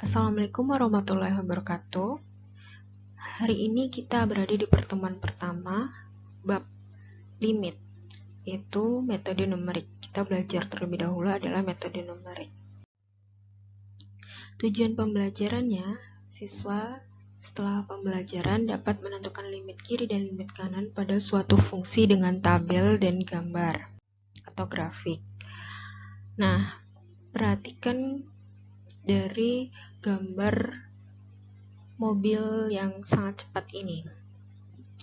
Assalamualaikum warahmatullahi wabarakatuh. Hari ini kita berada di pertemuan pertama bab limit, yaitu metode numerik. Kita belajar terlebih dahulu adalah metode numerik. Tujuan pembelajarannya, siswa setelah pembelajaran dapat menentukan limit kiri dan limit kanan pada suatu fungsi dengan tabel dan gambar atau grafik. Nah, perhatikan dari gambar mobil yang sangat cepat ini.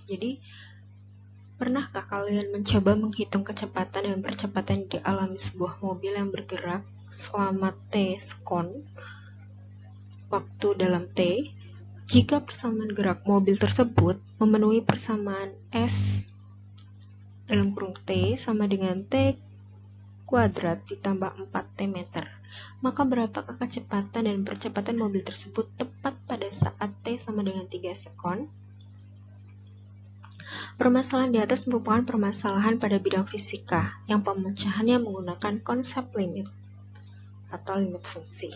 Jadi, pernahkah kalian mencoba menghitung kecepatan dan percepatan yang dialami sebuah mobil yang bergerak selama T sekon waktu dalam T? Jika persamaan gerak mobil tersebut memenuhi persamaan S dalam kurung T sama dengan T kuadrat ditambah 4T meter, maka berapakah kecepatan dan percepatan mobil tersebut tepat pada saat T sama dengan 3 sekon? Permasalahan di atas merupakan permasalahan pada bidang fisika yang pemecahannya menggunakan konsep limit atau limit fungsi.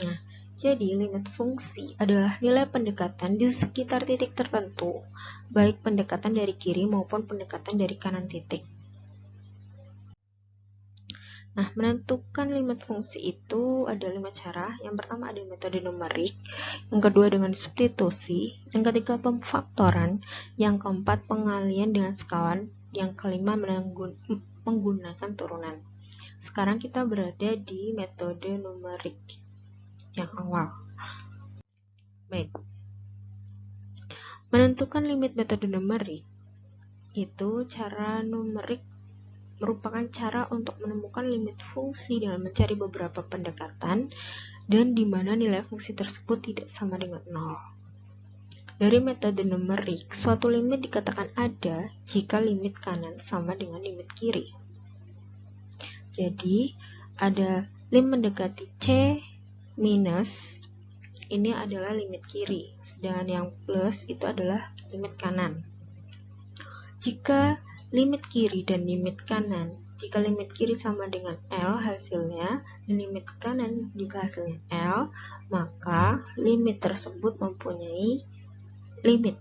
Nah, jadi limit fungsi adalah nilai pendekatan di sekitar titik tertentu, baik pendekatan dari kiri maupun pendekatan dari kanan titik. Nah, menentukan limit fungsi itu ada 5 cara. Yang pertama ada metode numerik, yang kedua dengan substitusi, yang ketiga pemfaktoran, yang keempat pengalian dengan sekawan, yang kelima menggunakan turunan. Sekarang kita berada di metode numerik yang awal. Baik. Menentukan limit metode numerik itu cara numerik merupakan cara untuk menemukan limit fungsi dengan mencari beberapa pendekatan dan di mana nilai fungsi tersebut tidak sama dengan 0. Dari metode numerik, suatu limit dikatakan ada jika limit kanan sama dengan limit kiri. Jadi, ada lim mendekati C minus, ini adalah limit kiri, sedangkan yang plus itu adalah limit kanan. Jika limit kiri dan limit kanan, jika limit kiri sama dengan L hasilnya, dan limit kanan juga hasilnya L, maka limit tersebut mempunyai limit.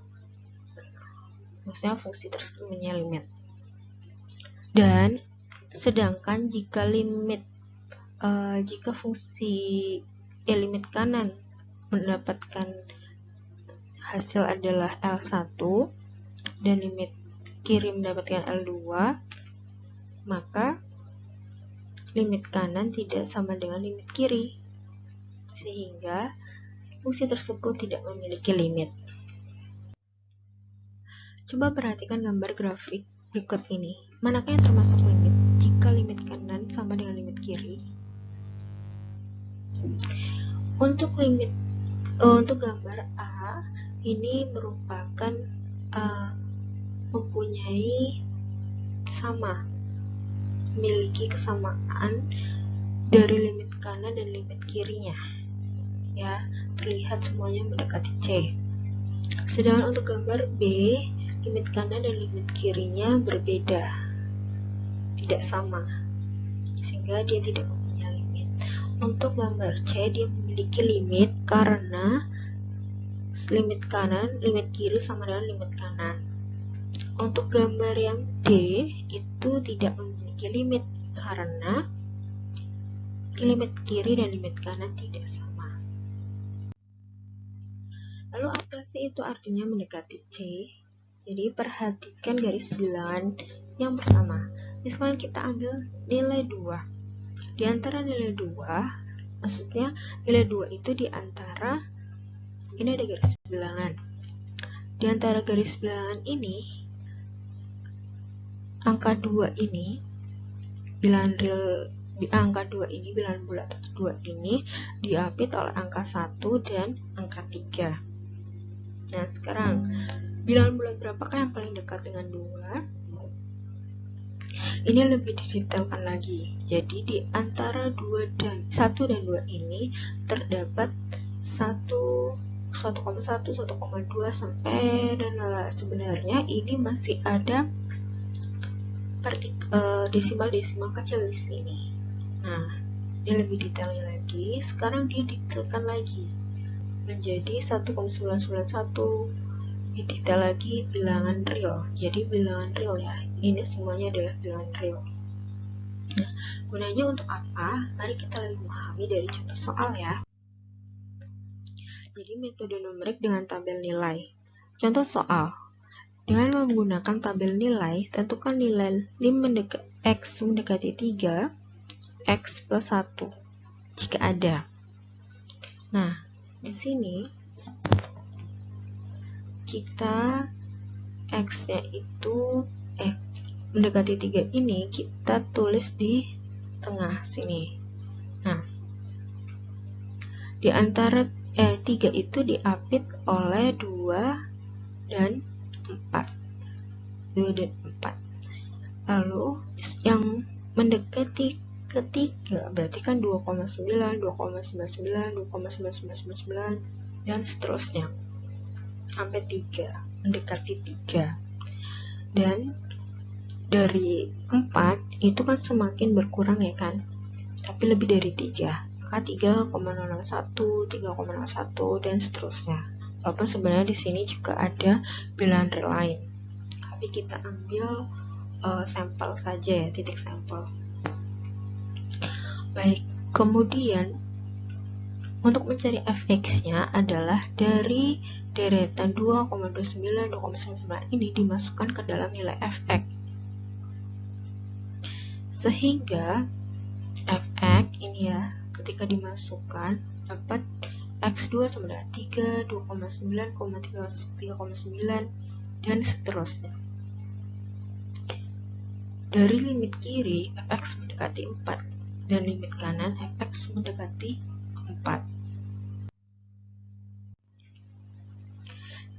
Maksudnya fungsi tersebut mempunyai limit. Dan sedangkan jika limit kanan mendapatkan hasil adalah L1 dan limit kiri mendapatkan L2, maka limit kanan tidak sama dengan limit kiri, sehingga fungsi tersebut tidak memiliki limit. Coba perhatikan gambar grafik berikut ini. Manakah yang termasuk limit jika limit kanan sama dengan limit kiri? Untuk gambar A, ini merupakan memiliki kesamaan dari limit kanan dan limit kirinya. Ya, terlihat semuanya mendekati C. Sedangkan untuk gambar B, limit kanan dan limit kirinya berbeda, tidak sama, sehingga dia tidak mempunyai limit. Untuk gambar C, dia memiliki limit karena limit kiri sama dengan limit kanan. Untuk gambar yang D itu tidak memiliki limit karena limit kiri dan limit kanan tidak sama. Lalu apa sih itu artinya mendekati C? Jadi perhatikan garis bilangan yang pertama. Misalkan kita ambil nilai 2. Di antara nilai 2, maksudnya nilai 2 itu di antara, ini ada garis bilangan. Di antara garis bilangan ini, angka 2 ini, bilangan bulat 2 ini diapit oleh angka 1 dan angka 3. Nah, sekarang bilangan bulat berapakah yang paling dekat dengan 2? Ini lebih didetailkan lagi. Jadi di antara 1 dan 2 ini terdapat 1,1, 1,2 sampai, dan sebenarnya ini masih ada desimal-desimal kecil di sini. Nah, Dia lebih detailnya lagi, sekarang dia detailkan lagi menjadi 1,991. Lebih detail lagi bilangan real. Jadi bilangan real ya, ini semuanya adalah bilangan real. Nah, gunanya untuk apa? Mari kita lebih memahami dari contoh soal ya. Jadi metode numerik dengan tabel nilai. Contoh soal. Dengan menggunakan tabel nilai, tentukan nilai x mendekati 3, x plus 1 jika ada. Nah, di sini kita x-nya itu mendekati 3 ini kita tulis di tengah sini. Nah, di antara 3 itu diapit oleh 2 dan 4. 2 dan 4. Lalu yang mendekati ketiga berarti kan 2,9, 2,99, 2,9999 dan seterusnya sampai 3, mendekati 3. Dan dari 4 itu kan semakin berkurang ya kan, tapi lebih dari 3, maka 3,01, 3,01 dan seterusnya. Walaupun sebenarnya di sini juga ada bilangan real lain, tapi kita ambil sampel saja ya, titik sampel. Baik, kemudian untuk mencari fx-nya adalah dari deretan 2,29, 2,99 ini dimasukkan ke dalam nilai fx. Sehingga fx ini ya, ketika dimasukkan dapat x2 sama dengan 3, 2,9, 3,9 dan seterusnya. Dari limit kiri fx mendekati 4 dan limit kanan fx mendekati 4.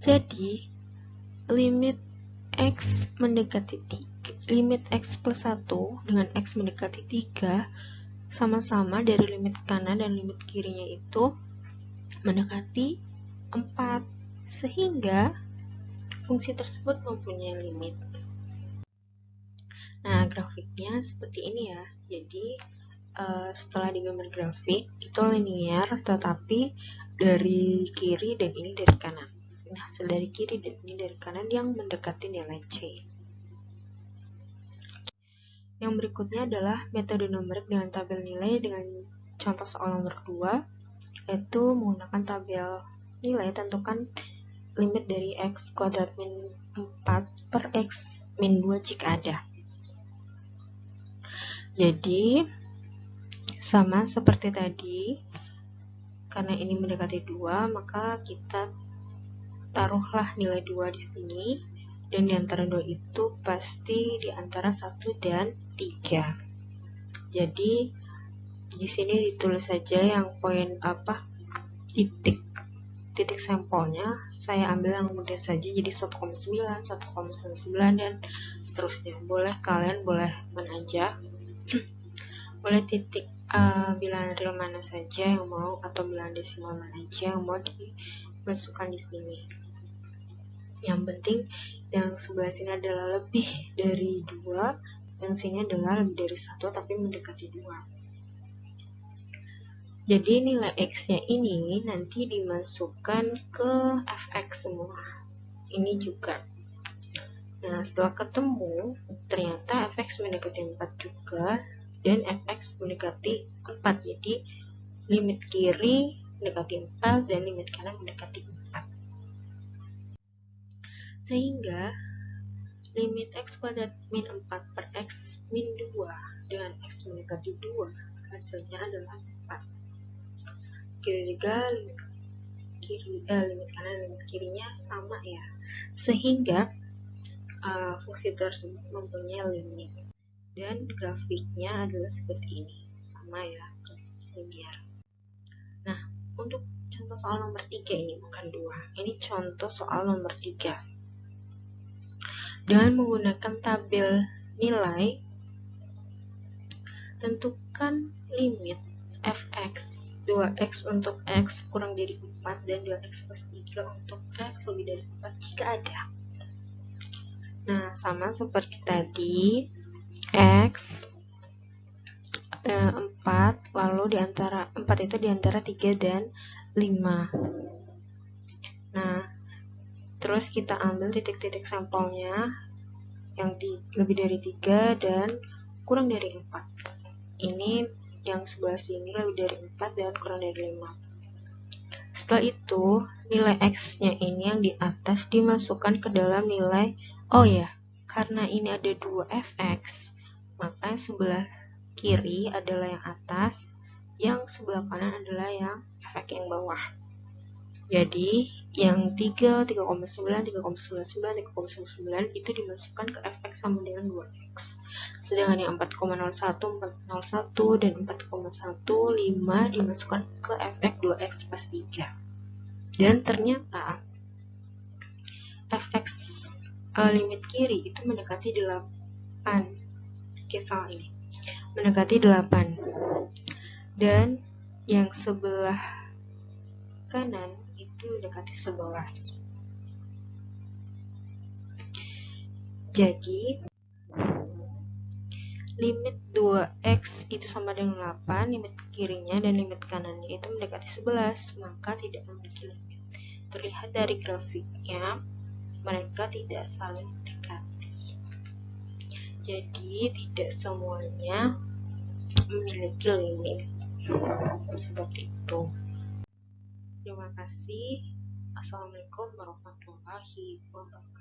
Jadi limit x mendekati 3, limit x plus 1 dengan x mendekati 3 sama-sama dari limit kanan dan limit kirinya itu mendekati 4, sehingga fungsi tersebut mempunyai limit. Nah, grafiknya seperti ini ya. Jadi setelah digambar grafik itu linear, tetapi dari kiri dan ini dari kanan. Nah, hasil dari kiri dan ini dari kanan yang mendekati nilai C. Yang berikutnya adalah metode numerik dengan tabel nilai dengan contoh soal nomor 2, yaitu menggunakan tabel nilai, tentukan limit dari x kuadrat min 4 per x min 2 jika ada. Jadi sama seperti tadi, karena ini mendekati 2, maka kita taruhlah nilai 2 di sini, dan di antara 2 itu pasti di antara 1 dan 3. Jadi di sini ditulis saja yang poin titik sampelnya saya ambil yang mudah saja, jadi 1,9, 1,99 dan seterusnya. Kalian boleh menajak, boleh titik bilangan real mana saja yang mau, atau bilangan desimal mana aja yang mau dimasukkan di sini. Yang penting yang sebelah sini adalah lebih dari 2, yang sini adalah lebih dari 1 tapi mendekati 2. Jadi nilai x-nya ini nanti dimasukkan ke fx semua. Ini juga. Nah, setelah ketemu, ternyata fx mendekati 4 juga, dan fx mendekati 4. Jadi limit kiri mendekati 4 dan limit kanan mendekati 4. Sehingga limit x kuadrat min 4 per x min 2 dengan x mendekati 2 hasilnya adalah 4. Kira-kira limit kanan dan limit kirinya sama ya, sehingga fungsi tersebut mempunyai limit. Dan grafiknya adalah seperti ini, sama ya, linear. Nah, untuk contoh soal nomor 3 ini bukan 2, ini contoh soal nomor 3. Dengan menggunakan tabel nilai, tentukan limit fx 2x untuk x kurang dari 4 dan 2x plus 3 untuk x lebih dari 4 jika ada. Nah, sama seperti tadi, x 4 4, lalu di antara 4 itu di antara 3 dan 5. Nah, terus kita ambil titik-titik sampelnya yang lebih dari 3 dan kurang dari 4. Ini yang sebelah sini lebih dari 4 dan kurang dari 5. Setelah itu, nilai X-nya ini yang di atas dimasukkan ke dalam nilai, karena ini ada 2 fx, maka sebelah kiri adalah yang atas, yang sebelah kanan adalah yang fx yang bawah. Jadi, yang 3, 3,9, 3,99, 3,99 itu dimasukkan ke fx sama dengan 2x. Sedangkan yang 4,01, 4,01, dan 4,15 dimasukkan ke fx 2x plus 3. Dan ternyata fx limit kiri itu mendekati 8. Kisah ini mendekati 8. Dan yang sebelah kanan itu mendekati 11. Jadi limit 2x itu sama dengan 8, limit kirinya dan limit kanannya itu mendekati 11, maka tidak memiliki limit. Terlihat dari grafiknya, mereka tidak saling mendekati. Jadi tidak semuanya memiliki limit. Seperti itu. Terima kasih. Assalamualaikum warahmatullahi wabarakatuh.